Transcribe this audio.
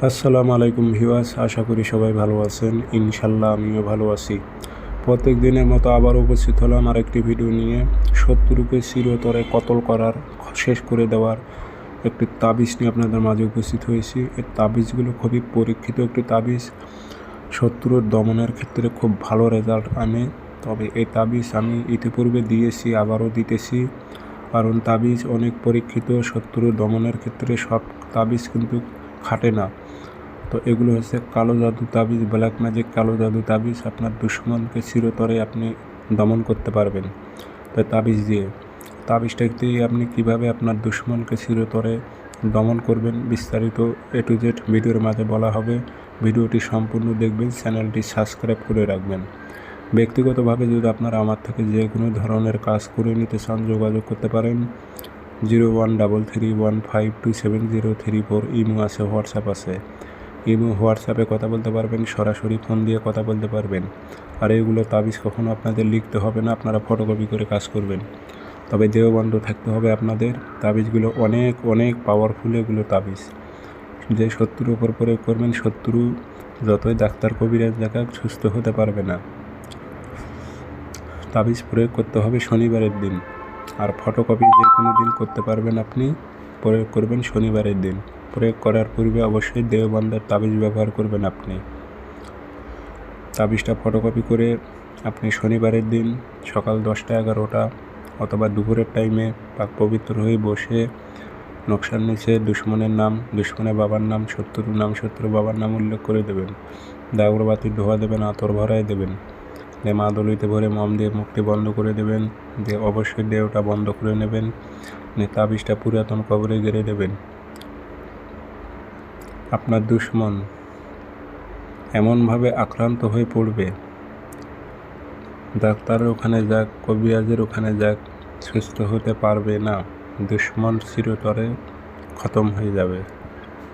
আসসালামু আলাইকুম ভিউয়ার্স, আশা করি সবাই ভালো আছেন। ইনশাল্লাহ আমিও ভালো আছি। প্রত্যেক দিনের মতো আবার উপস্থিত হলাম আরেকটি ভিডিও নিয়ে। শত্রুকে চিরতরে কতল করার, শেষ করে দেওয়ার একটি তাবিজ নিয়ে আপনাদের মাঝে উপস্থিত হয়েছি। এই তাবিজগুলো খুবই পরীক্ষিত একটি তাবিজ, শত্রুর দমনের ক্ষেত্রে খুব ভালো রেজাল্ট আনে। তবে এই তাবিজ আমি ইতিপূর্বে দিয়েছি, আবারও দিতেছি, কারণ তাবিজ অনেক পরীক্ষিত। শত্রুর দমনের ক্ষেত্রে সব তাবিজ কিন্তু খাটে না। তো এগুলো হচ্ছে কালো জাদু তাবিজ, ব্ল্যাক ম্যাজিক কালো জাদু তাবিজ। আপনার দুশ্মনকে চিরতরে আপনি দমন করতে পারবেন তো তাবিজ দিয়ে। তাবিজটাতেই আপনি কিভাবে আপনার দুশ্মনকে চিরতরে দমন করবেন বিস্তারিত A to Z ভিডিওর মাঝে বলা হবে। ভিডিওটি সম্পূর্ণ দেখবেন, চ্যানেলটি সাবস্ক্রাইব করে রাখবেন। ব্যক্তিগতভাবে যদি আপনারা আমার থেকে যে কোনো ধরনের কাজ করে নিতে চান, যোগাযোগ করতে পারেন। 0133152703 ইমো আছে, হোয়াটসঅ্যাপ আছে। ইমো হোয়াটসঅ্যাপে কথা বলতে পারবেন, সরাসরি ফোন দিয়ে কথা বলতে পারবেন। আর এগুলো তাবিজ কখনো আপনাদের লিখতে হবে না, আপনারা ফটোকপি করে কাজ করবেন। তবে দেহবন্ধ থাকতে হবে আপনাদের। তাবিজগুলো অনেক অনেক পাওয়ারফুল এগুলো তাবিজ। যে শত্রুর উপর প্রয়োগ করবেন, শত্রু যতই ডাক্তার কবিরাজ দেখাক সুস্থ হতে পারবে না। তাবিজ প্রয়োগ করতে হবে শনিবারের দিন, আর ফটোকপি যে কোনো দিন করতে পারবেন আপনি। প্রয়োগ করবেন শনিবারের দিন। প্রয়োগ করার পূর্বে অবশ্যই দেওবন্দের তাবিজ ব্যবহার করবেন আপনি। তাবিজটা ফটোকপি করে আপনি শনিবারের দিন সকাল 10টা-11টা অথবা দুপুরের টাইমে পাক পবিত্র হয়ে বসে নকশার নিচে দুশ্মনের নাম, দুশ্মনের বাবার নাম, শত্রুর নাম, শত্রুর বাবার নাম উল্লেখ করে দেবেন। আগরবাতির ধোয়া দেবেন, আতর ভরায় দেবেন। দিয়ে মা দলিতে ভরে মম দিয়ে মুখটি বন্ধ করে দেবেন। দিয়ে অবশ্যই দেহটা বন্ধ করে নেবেন। তাবিজটা পুরাতন কবরে গেড়ে দেবেন। আপনার দুশ্মন এমনভাবে আক্রান্ত হয়ে পড়বে, ডাক্তারের ওখানে যাক, কবিরাজের ওখানে যাক, সুস্থ হতে পারবে না। দুশ্মন চিরতরে খতম হয়ে যাবে।